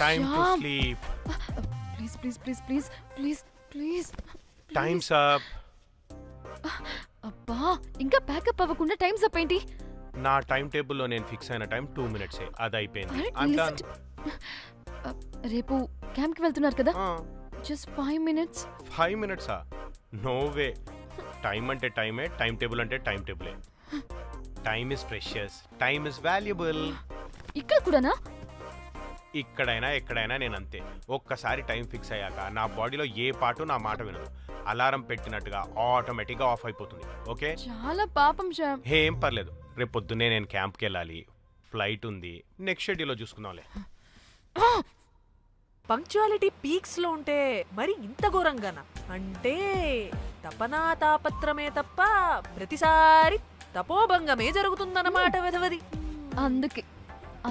Time to sleep. Please. Time's up. అబ్బా ఇంకా pack up అవ్వకుండా టైమ్స్ అప్ ఏంటి? నా టైం టేబుల్లో నేను ఫిక్స్ అయిన టైం 2 minutes అది అయిపోయింది. రేపు క్యాంప్కి వెళ్తున్నారు కదా? Just 5 minutes. 5 minutes? No way. Time అంటే టైమే, టైం టేబుల్ అంటే టైం టేబులే. Time is precious, time is valuable. ఇక్కడ కూడానా? ఇక్కడైనా ఎక్కడైనా నేను అంతే. ఒక్కసారి టైం ఫిక్స్ అయ్యాక నా బాడీలో ఏ పాటు నా మాట వినదు. అలారం పెట్టినట్టుగా ఆటోమేటిక్గా ఆఫ్ అయిపోతుంది. ఓకే, చాలా పాపం శ్యామ్. ఏం పర్లేదు, రేపు పొద్దున్నే నేను క్యాంప్కి వెళ్ళాలి, ఫ్లైట్ ఉంది, నెక్స్ట్ షెడ్యూల్లో చూసుకుందాంలే. పంక్చువాలిటీ పీక్స్ లో ఉంటే మరి ఇంత ఘోరంగానా? అంటే తపనా తాపత్రమే తప్ప ప్రతిసారి తపోభంగమే జరుగుతుందన్నమాట వెధవది.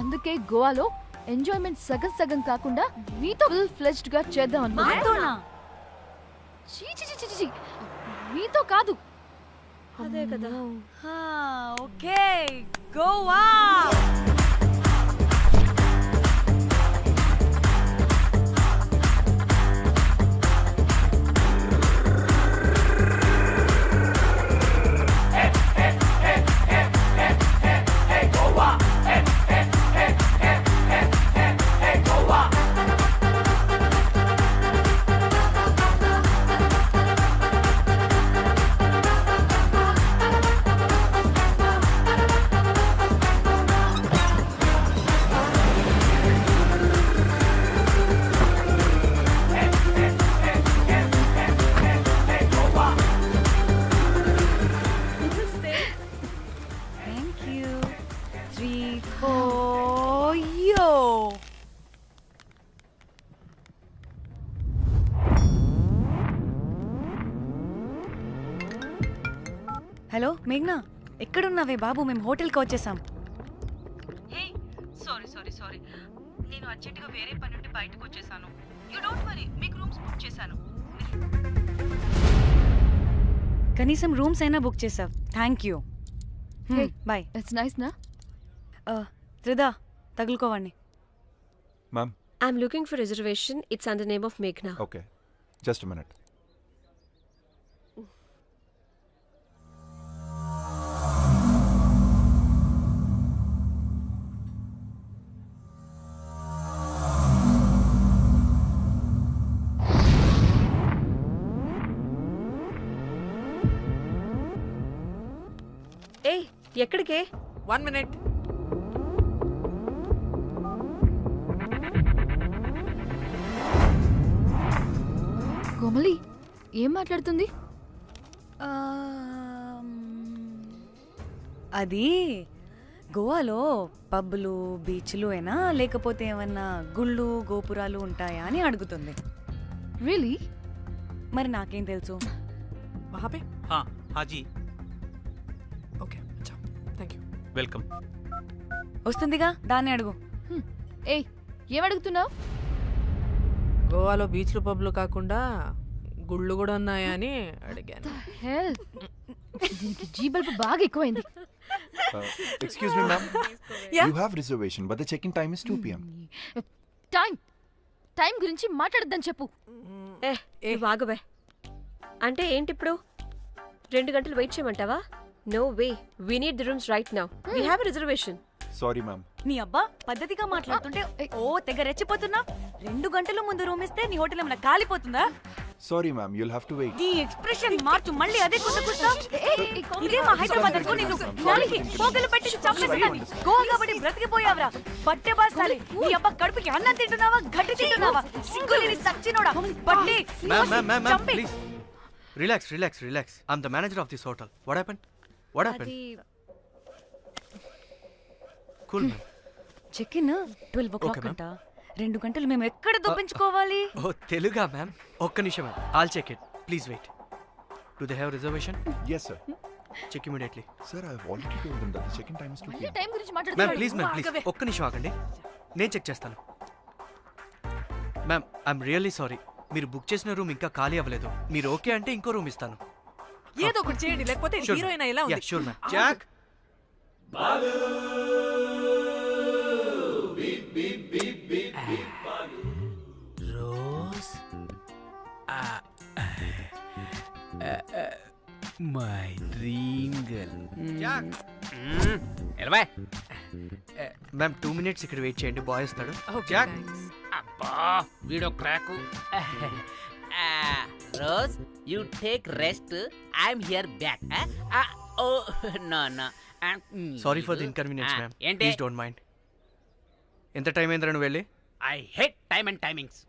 అందుకే గోవాలో ఎంజాయ్మెంట్ సగం సగం కాకుండా మీతో ఫుల్ ఫ్లెజ్డ్ గా చేద్దాం అనుకున్నా. మీతో కాదు. అదే కదా. ఓకే, గోవా. హలో మేఘ్నా, ఎక్కడున్నావే బాబు? మేము హోటల్కి వచ్చేసాం. హే, సారీ, నేను అర్జెంటుగా వేరే పని నుండి బయటకు వచ్చేసాను. యూ డోంట్ వరీ, మీకు రూమ్స్ బుక్ చేశాను. కనీసం రూమ్స్ అయినా బుక్ చేసావు, thank you. Bye. It's nice నా? త్రిదా, తగులుకోవండి. Ma'am. I'm looking for reservation. It's under name of Meghna. Okay. Just a minute. Hey, ఎక్కడికే? 1 minute. కోమలి ఏం మాట్లాడుతుంది? అది గోవాలో పబ్బులు బీచ్లు అయినా లేకపోతే ఏమన్నా గుళ్ళు గోపురాలు ఉంటాయా అని అడుగుతుంది. రియలీ? మరి నాకేం తెలుసు? वहाँ पे? हाँ जी. ఓకే, అచ్చా, థ్యాంక్ యూ. వెల్కమ్. వస్తుందిగా, దాన్ని అడుగు. ఏయ్, ఏం అడుగుతున్నావు? గోవాలో బీచ్లు పబ్లు కాకుండా గుళ్ళు కూడా ఉన్నాయా అని అడిగాను. దీనికి జీబల్బు బాగా ఎక్కువైంది. Excuse me, ma'am. You have reservation, but the check-in time is 2 p.m. Time గురించి మాట్లాడద్దని చెప్పు. బాగుబే. అంటే ఏంటి ఇప్పుడు 2 గంటలు వెయిట్ చేయమంటావా? No way, we need the rooms right now. We have a reservation. Sorry, ma'am. నీ అబ్బా పద్ధతిగా మాట్లాడుతుంటే తెగ రెచ్చిపోతున్నా. 2 గంటల ముందు రూమ్ ఇస్తే నీ హోటల్ ఏమైనా కాలిపోతుందా? Sorry, ma'am. You'll have to wait. నీ ఎక్స్ప్రెషన్ మార్చు, మళ్ళీ అదే కుట్టుకుంటా. ఇదే మా హైదరాబాద్ అనుకో. నిన్ను నాలికి పోగలు పెట్టి చంపేస్తాను. గోవా కాబట్టి బ్రతికిపోయావరా బట్టే బాసాలి. నీ అబ్బా కడుపుకి అన్నం తింటున్నావా, గడ్డి తింటున్నావా? సిగ్గులేని సచ్చినోడా బట్టే. Ma'am, please. Relax. I'm the manager of this hotel. What happened? Cool, ma'am. Check-in 12 o'clock అంట. 2 గంటలు మేము ఎక్కడ దొప్పించుకోవాలి? ఓ తెలుగా మ్యామ్? ఒక్క నిమిషం ma'am, I'll check it. Please wait. Do they have reservation? Yes, sir. Check immediately. Sir, I've already told them that the check-in time is 2 p.m. Time గురించి ma'am మాట్లాడుతున్నావు. Please ఒక్క నిమిషం ఆగండి, నేను చెక్ చేస్తాను. మ్యామ్, ఐఎమ్ రియల్లీ సారీ, మీరు book చేసిన room ఇంకా ఖాళీ అవ్వలేదు. మీరు ఓకే అంటే ఇంకో రూమ్ ఇస్తాను. ఏదో ఒకటి చేయండి, లేకపోతే హీరోయిన్ ఎలా ఉంది? Sure ma'am. Jack, my dream girl. Ma'am 2 minutes ఇక్కడ వెయిట్ చేయండి, బాయ్ వస్తాడు. Okay, Jack thanks. అబ్బా వీడో crack. Rose you take rest, I'm here back. Oh no no. Sorry for the inconvenience ma'am, ఏంటి? Please don't mind. ఎంత time అయిందిరా నువ్వు వెళ్ళి? I hate time and timings.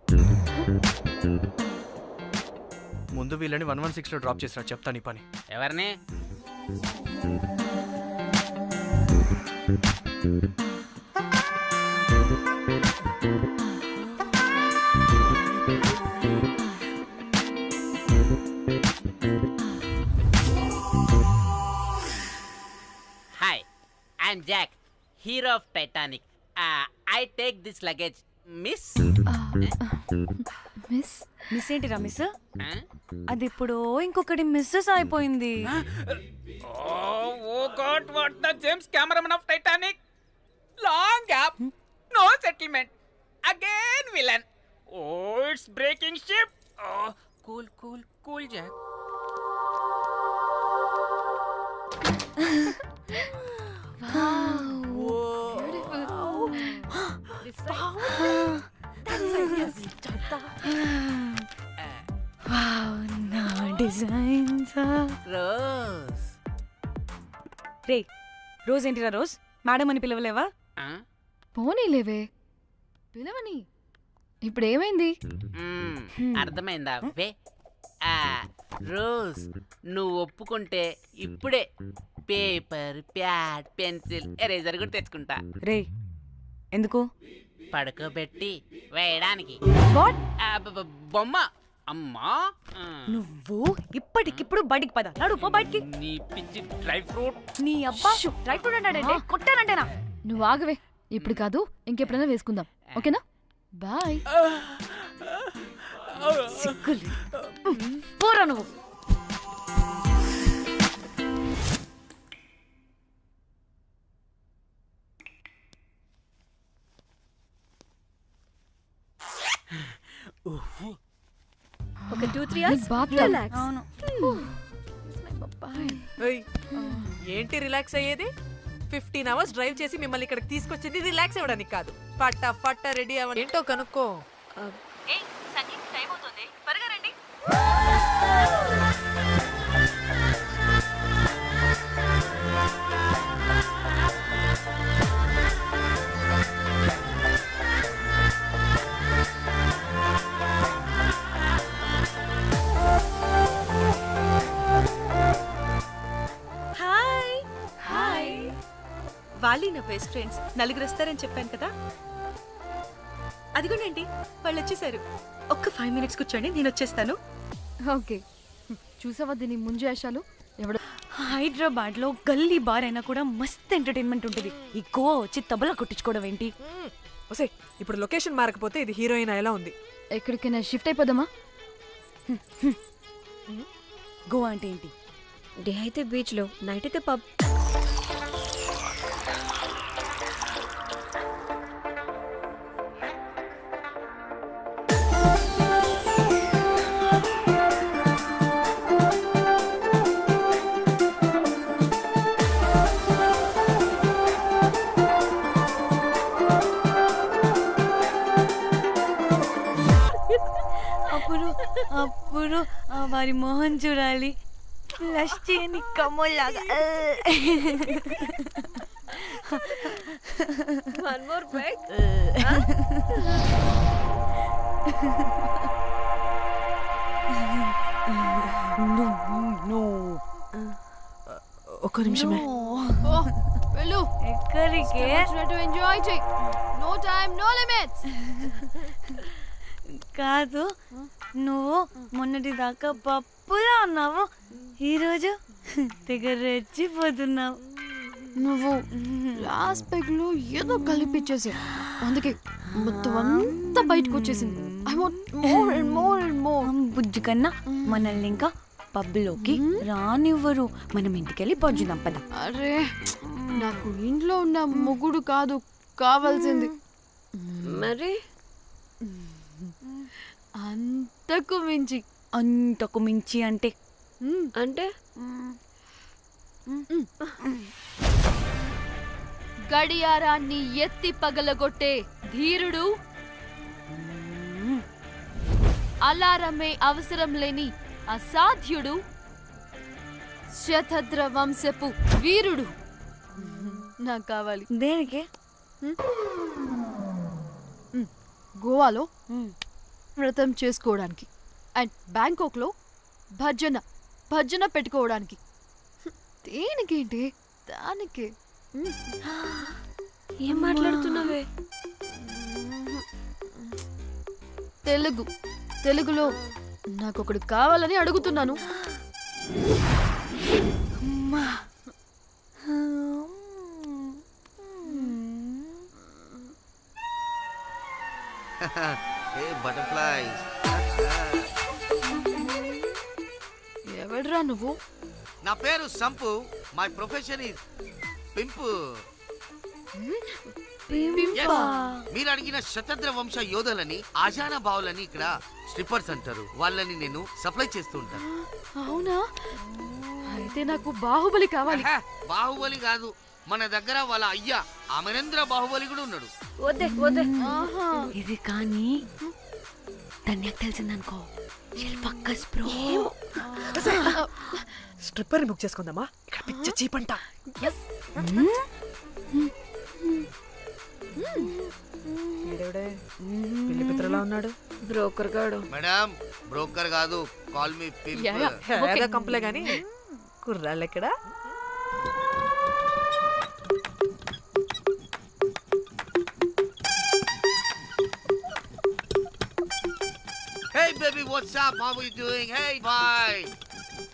ముందు వీళ్ళని 116లో డ్రాప్ చేసినా, చెప్తాను ఈ పని. ఎవరిని? Hi, I'm Jack, hero of Titanic. I take this luggage miss. Miss miss ఏంటిరా మిస్? అది ఇప్పుడు ఇంకొకటి మిస్సెస్ అయిపోయింది. Oh God, what the James Cameron of Titanic? Long gap, no settlement. Again villain. Oh, it's breaking ship. Oh, cool, Jack. నా designs. Rose. రే rose ఏంటిరా rose? Madam అని పిలవలేవా? పోనీలేవే, పిలవని. ఇప్పుడు ఏమైంది? అర్థమైందా? వే రోజ్, నువ్వు ఒప్పుకుంటే ఇప్పుడే పేపర్, ప్యాడ్, పెన్సిల్, ఎరేజర్ కూడా తెచ్చుకుంటా. రే ఎందుకు? పడుకోబెట్టి వేయడానికి. వాట్? బొమ్మ. అమ్మా, నువ్వు ఇప్పటికిప్పుడు బయటికి పద. నడు పో బయటికి. నీ పిచ్చి డ్రై ఫ్రూట్. నీ అబ్బా డ్రై ఫ్రూట్ అంటాడంటే కొట్టానంటేనా? నువ్వు ఆగవే, ఇప్పుడు కాదు ఇంకెప్పుడైనా వేసుకుందాం, ఓకేనా? బాయ్. సిగ్గులు పోరా నువ్వు. ఒక 2-3 hours bathroom. relax. అవును. ఏయ్, ఏంటి రిలాక్స్ అయ్యేది? 15 hours డ్రైవ్ చేసి మిమ్మల్ని ఇక్కడికి తీసుకొచ్చింది రిలాక్స్ అవ్వడానికి కాదు. ఫట్ట రెడీ అవ్వండి. ఏంటో కనుక్కో. ఏయ్ సంగీత్, టైం అవుతుంది, త్వరగా రండి. హాయ్. హాయ్. వాళ్ళీ నా బెస్ట్ ఫ్రెండ్స్, నలుగురు వస్తారని చెప్పాను కదా. అదిగోనండి వాళ్ళు వచ్చేసారు. ఒక్క 5 minutes కూర్చోండి, నేను వచ్చేస్తాను. ఓకే, చూసావా దీని ముంజేషాలు? ఎవడో హైదరాబాద్ లో గల్లీ బార్ అయినా కూడా మస్త్ ఎంటర్టైన్మెంట్ ఉంటుంది. ఈ గోవా వచ్చి తబలా కొట్టించుకోవడం ఏంటి? ఒసే, ఇప్పుడు లొకేషన్ మారకపోతే ఇది హీరోయిన్ ఎలా ఉంది? ఎక్కడికైనా షిఫ్ట్ అయిపోదామా? గోవా అంటే ఏంటి? డే అయితే బీచ్ లో, నైట్ అయితే పబ్. అప్పుడు వారి మొహం చూడాలి, ఫ్లష్ చేయని కమ్మోలాగా. One more break. ఒక్క నిమిషమే. వెళ్ళు, ఎక్కడికే? ఎంజాయ్ చెయ్. No time, no limits. కాదు, నువ్వు మొన్నటి దాకా పప్పులా ఉన్నావు, ఈరోజు తెగ రెచ్చిపోతున్నావు. నువ్వు లాస్ట్ పెగ్ లో ఏదో కలిపిచ్చేసి, అందుకే మొత్తం అంతా బయటకు వచ్చేసింది. I want more and more and more. బుజ్జి కన్నా మనల్ని ఇంకా పబ్లోకి రానివ్వరు. మనం ఇంటికెళ్ళి పజ్జుదాం పద. అరే, నాకు ఇంట్లో ఉన్న మొగుడు కాదు కావాల్సింది. మరి అంతకు మించి. అంతకు మించి అంటే అంటే గడియారాన్ని ఎత్తి పగలగొట్టే ధీరుడు, అలారమే అవసరం లేని అసాధ్యుడు, శతద్ర వంశపు వీరుడు నాకు కావాలి. దేనికి? గోవాలో వ్రతం చేసుకోవడానికి అండ్ బ్యాంకాక్లో భజన పెట్టుకోవడానికి. దేనికేంటి? దానికి. ఏం మాట్లాడుతున్నావే? తెలుగులో నాకొకడు కావాలని అడుగుతున్నాను. బటర్ఫ్లైస్. ఎవడ్రా నువ్వు? నా పేరు Sampu. My profession is pimp. Yes. మీరు అడిగిన శతద్ర వంశ యోధులని ఆజానా బావులని ఇక్కడ స్ట్రిప్పర్స్ అంటారు. వాళ్ళని నేను సప్లై చేస్తూ ఉంటాను. అవునా? అయితే నాకు బాహుబలి కావాలి. బాహుబలి కాదు, మన దగ్గర వాళ్ళ అయ్యా అమరేంద్ర బాహుబలి కూడా ఉన్నాడు. వద్దే వద్దే. ఇది కానీ ధన్యకు తెలిసిందనుకో, ఫక్కస్ బ్రో. స్ట్రిప్పర్ బుక్ చేసుకుందామా? ఇక్కడ పిచ్చ చీపంట. పిల్లి పిత్రలా ఉన్నాడు. బ్రోకర్ గాడు. మేడం బ్రోకర్ కాదు, కాల్ మీ పింప్. కంపలే గాని కుర్రాళ్ళు ఎక్కడ? Hey baby, what's up? How are you doing? Hey bye.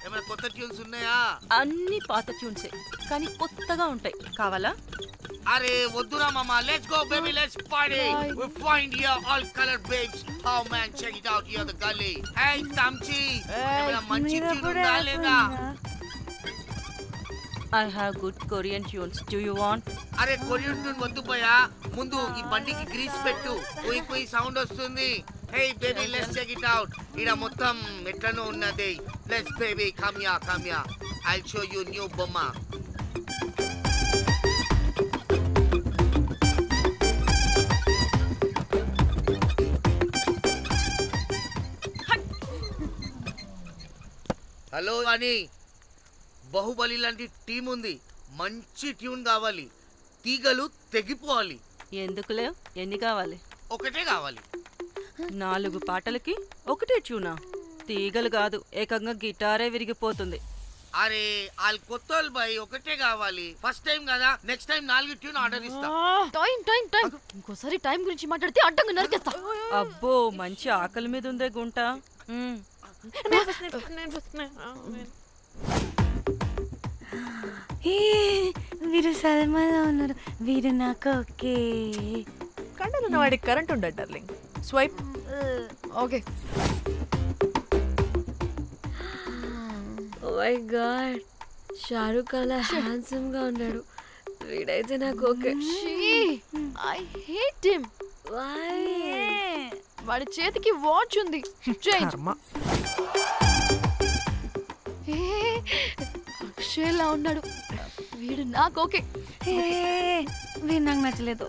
ఏమైనా కొత్త ట్యూన్స్ ఉన్నాయా? అన్ని పాత ట్యూన్సే కానీ కొత్తగా ఉంటాయి. కావాలా? అరే వద్దురా మామ. Let's go baby, let's party. We find here all color babes. Oh man, check it out here the gully. Hey Tamchi, ఏమైనా మంచి ట్యూన్ ఉందా లేదా? I have good Korean tunes. Do you want? అరే కొరియన్ ట్యూన్ వద్దు పోయా. ముందు ఈ బండికి గ్రీస్ పెట్టు. కుయ్ కుయ్ సౌండ్ వస్తుంది. Hey baby, let's check it out. ఇడ మొత్తం ఎట్లనో ఉన్నది. Let's baby, come here. I'll show you new బొమ్మ. హలో అని బాహుబలి లాంటి టీం ఉంది. మంచి ట్యూన్ కావాలి. తీగలు తెగిపోవాలి. ఎందుకులే? ఎన్ని కావాలి? ఒకటే కావాలి. 4 పాటలకి ఒకటే ట్యూనా? తీగలు కాదు, ఏకంగా గిటారే విరిగిపోతుంది. అరే వాళ్ళు కొత్త వాళ్ళు బాయ్, ఒకటే కావాలి. ఫస్ట్ టైం కదా, నెక్స్ట్ టైం 4 ట్యూన్ ఆర్డర్ ఇస్తా. టైం ఇంకోసారి టైం గురించి మాట్లాడితే అడ్డంగా నరికేస్తా. అబ్బో, మంచి ఆకలి మీద ఉందే గుంట. వీరు సల్మాలో ఉన్నారు. వీరు నాకు ఓకే. కండలున్న వాడికి కరెంట్ ఉండదు darling. Swipe. Okay. Oh my god, Shahrukh అలా హ్యాండ్సమ్ గా ఉన్నాడు. వీడైతే నాకు okay. I hate him. Why? వాడి చేతికి వాచ్ ఉంది. చేంజ్. అక్షయ్లా ఉన్నాడు. వీడు నాకు ఓకే. వీరు నాకు నచ్చలేదు.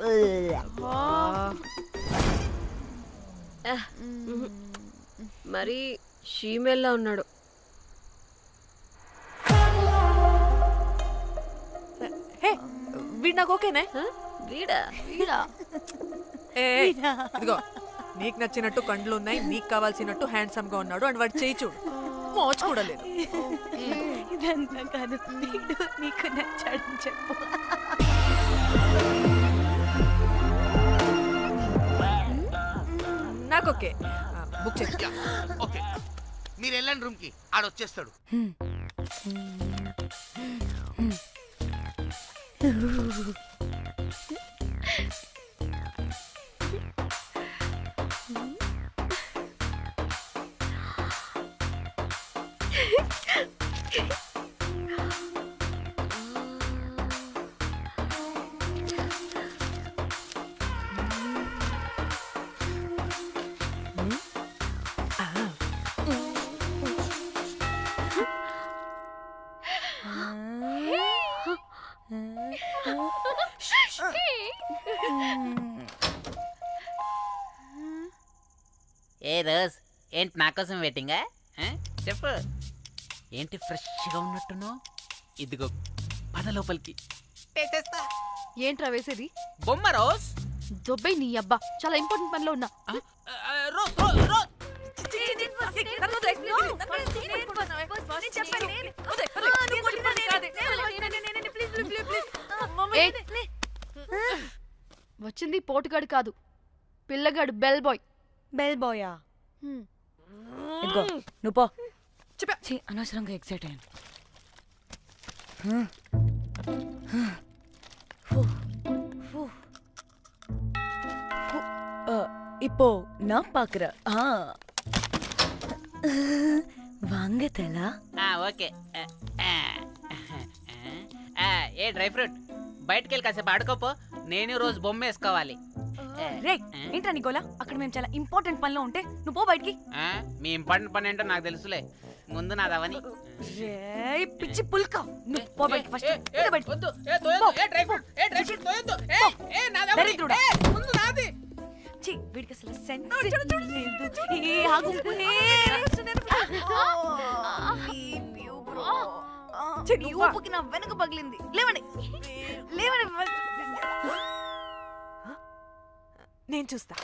మరి షీమేల్లా ఉన్నాడు. హే, వీడు నాకు ఓకేనే. వీడా? ఇదిగో, నీకు నచ్చినట్టు కండ్లు ఉన్నాయి, నీకు కావాల్సినట్టు హ్యాండ్సమ్ గా ఉన్నాడు. అండ్ వాడు చేయి చూడు, మోచు కూడా లేదు. ఇదంతా కాదు, వీడు నీకు నచ్చాడని చెప్పు. నాకు ఓకే. బుక్ చేసి. ఓకే, మీరు వెళ్ళండి రూమ్ కి, ఆడొచ్చేస్తాడు. ఏ రోజ్ ఏంటి నా కోసం వెయిటింగా చెప్పు ఏంటి ఫ్రెష్గా ఉన్నట్టున్నావు ఇదిగో పద లోపలికి చేస్తా ఏంట్రా వేసేది? బొమ్మ రోజ్ దొబ్బై నీ అబ్బా, చాలా ఇంపార్టెంట్ పనిలో ఉన్నా. రోజ్ రోజ్ రోజ్ ఏయ్, వచ్చింది పోటుగాడు కాదు, పిల్లగాడు బెల్ బాయ్. బెల్ బాయా? ఇదిగో నువ్వు పో. ఛీ, అనవసరంగా ఎక్సైట్ అయ్యాను. இப்போ நான் பாக்குறேன். வாங்க தலா. ఓకే ఏ డ్రై ఫ్రూట్ బయటకు వెళ్ళి కాసేపు ఆడుకోపో నేను రోజు బొమ్మ వేసుకోవాలి రే ఏంట్రా నికోలా, అక్కడ మేము చాలా ఇంపార్టెంట్ పనిలో ఉంటే నువ్వు పో బయటికి. మీ ఇంపార్టెంట్ పని ఏంటో నాకు తెలుసులే ముందు నాదవని రే పిచ్చి పుల్క, నువ్వు పో బయటికి ఫస్ట్. వద్దు ఏ తోయొద్దు ఏ డ్రై ఫ్రూట్ తోయొద్దు ఏ నాదవని దరిద్రుడా. ముందు నాది ఛీ, వీడికి అసలు సెన్స్ లేదు. ఏ ఆగు. నీ ఊపుకి నా వెనక పగిలింది. లేవండి లేవండి. నేను చూస్తా.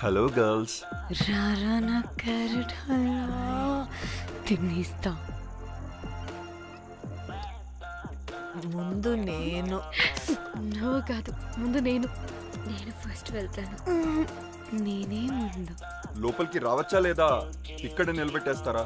Hello girls. రారా నా క్యారెట్ హల్వా తినేస్తా. ముందు నేను. నువ్వు కాదు, ముందు నేను. నేను ఫస్ట్ వెళ్తాను. నేనే ముందు. లోపలికి రావచ్చా లేదా ఇక్కడ నిలబెట్టేస్తారా?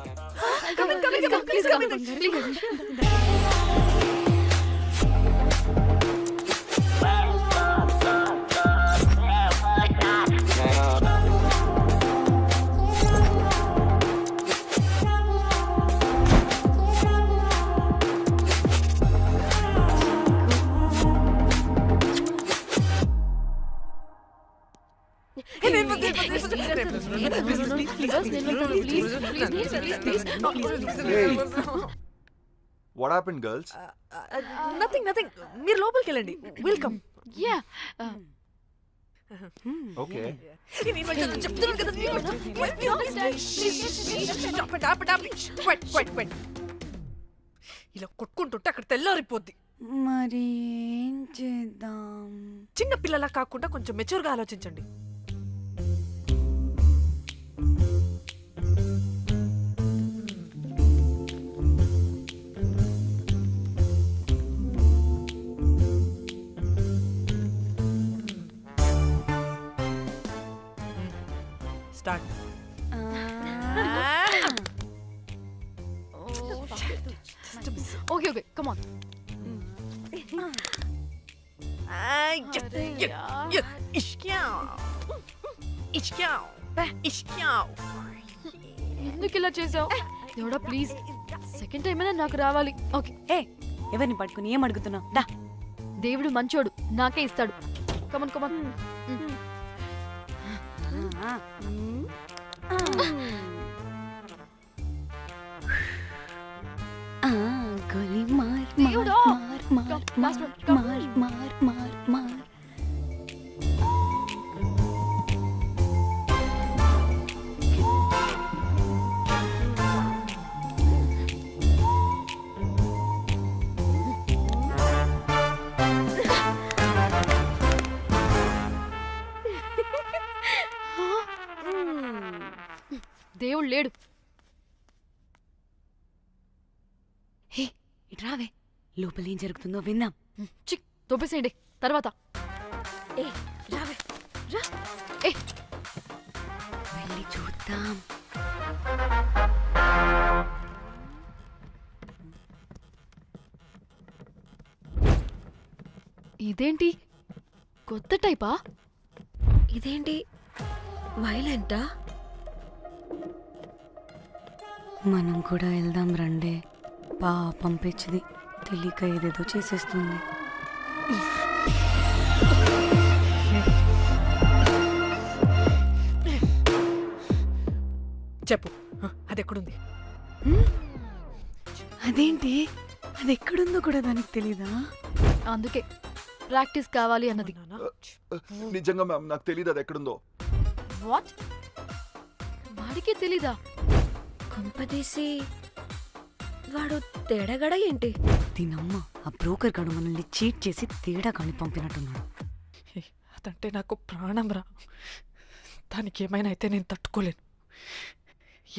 What happened, girls? Nothing nothing, మీరు లోపలికి వెళ్ళండి. వెల్కమ్. Yeah, Okay. ఇలా కొట్టుకుంటుంటే అక్కడ తెల్లారిపోద్ది. మరి ఏం చేద్దాం? చిన్న పిల్లలా కాకుండా కొంచెం మెచ్యూర్గా ఆలోచించండి. Start. Okay okay, come on. ఎందుకు ఇలా చేసావు? దేవుడా ప్లీజ్, సెకండ్ టైం అయినా నాకు రావాలి. ఓకే. ఏ ఎవరిని పట్టుకుని ఏం అడుగుతున్నావు? డా. దేవుడు మంచోడు, నాకే ఇస్తాడు. Come on come on. గోలీ మార్ దేవుడా. మార్ మార్ Last one, మార్ come. మార్ మార్ మార్. దేవుడు లేడు. హే ఇటు రావే, లోపల ఏం జరుగుతుందో విందాం. చిక్ తోపేసేయండి తర్వాత. ఏ రావే రా. ఏ వెళ్ళి చూద్దాం. ఇదేంటి కొత్త టైపా? ఇదేంటి వైలెంటా? మనం కూడా వెళ్దాం రండే. పాపం పిచ్చిది, తెలియక ఏదేదో చేసేస్తుంది. చెప్పు అది ఎక్కడుంది? అదేంటి అది ఎక్కడుందో కూడా దానికి తెలీదా? అందుకే ప్రాక్టీస్ కావాలి అన్నది. నిజంగా మ్యామ్ నాకు తెలియదు అది ఎక్కడుందో. వాట్? వాడికి తెలీదా? కొంపదీసి వాడు తేడాగడ ఏంటి? దీనమ్మ ఆ బ్రోకర్ గాడు మనల్ని చీట్ చేసి తేడా కాని పంపినట్టున్నాడు. అదంటే నాకు ప్రాణం రా. దానికి ఏమైనా అయితే నేను తట్టుకోలేను.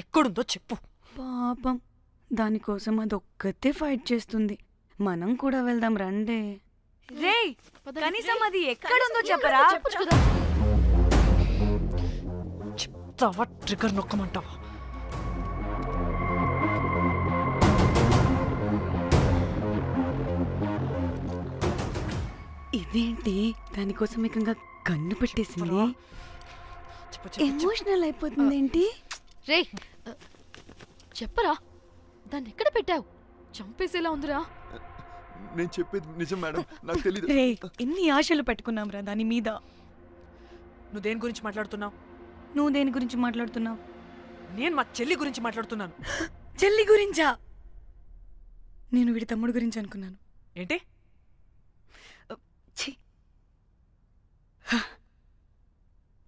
ఎక్కడుందో చెప్పు. పాపం దానికోసం అది ఒక్కతే ఫైట్ చేస్తుంది. మనం కూడా వెళ్దాం రండే. రేయ్ కనీసం అది ఎక్కడుందో చెప్పరా? చెప్పొచ్చు కదా. చెప్తావా? ట్రిగర్ నొక్కమంటావా? ఇదేంటి దానికోసం ఏకంగా కన్ను పెట్టేసింది. ఎమోషనల్ అయిపోతుంది ఏంటి? రే చెప్పరా, దాన్ని ఎక్కడ పెట్టావు? చంపేసేలా ఉందిరా. నేను చెప్పేది నిజం మేడం, నాకు తెలియదు. రే ఎన్ని ఆశలు పెట్టుకున్నాం రా దాని మీద. నువ్వు దేని గురించి మాట్లాడుతున్నావు? నువ్వు దేని గురించి మాట్లాడుతున్నావు? నేను మా చెల్లి గురించి మాట్లాడుతున్నాను. చెల్లి గురించా? నేను వీడి తమ్ముడు గురించి అనుకున్నాను. ఏంటి? ఛీ.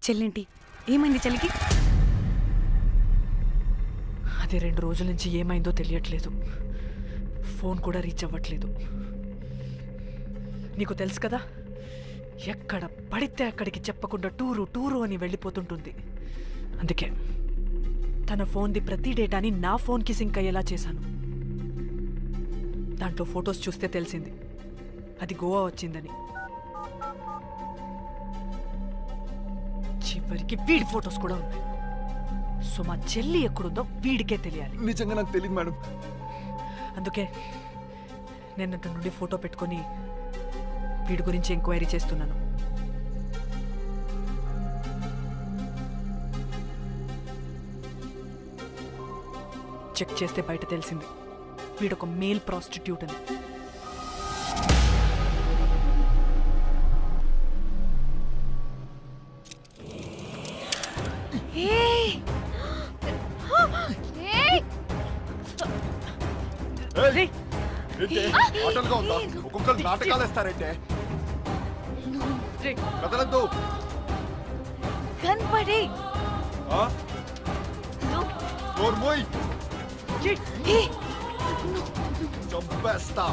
చెల్లేంటి? ఏమైంది చెల్లికి? అది 2 రోజుల నుంచి ఏమైందో తెలియట్లేదు. ఫోన్ కూడా రీచ్ అవ్వట్లేదు. నీకు తెలుసు కదా, ఎక్కడ పడితే అక్కడికి చెప్పకుండా టూరు టూరు అని వెళ్ళిపోతుంటుంది. అందుకే తన ఫోన్ది ప్రతి డేటాని నా ఫోన్కి సింక్ అయ్యేలా చేశాను. దాంట్లో ఫొటోస్ చూస్తే తెలిసింది అది గోవా వచ్చిందని. చివరికి వీడి ఫొటోస్ కూడా ఉన్నాయి. సో మా చెల్లి ఎక్కడుందో వీడికే తెలియాలి. నిజంగా నాకు తెలియదు మేడం. అందుకే నేను అటు నుండి ఫోటో పెట్టుకొని వీడి గురించి ఎంక్వైరీ చేస్తున్నాను. చెక్ చేస్తే బయట తెలిసింది వీడొక మేల్ ప్రాస్టిట్యూట్ అని. ఆటలుగా ఉందా? ఒక్కొక్కరు నాటకాలు వేస్తారంటే కదలద్దు. కనపడి చంపేస్తా.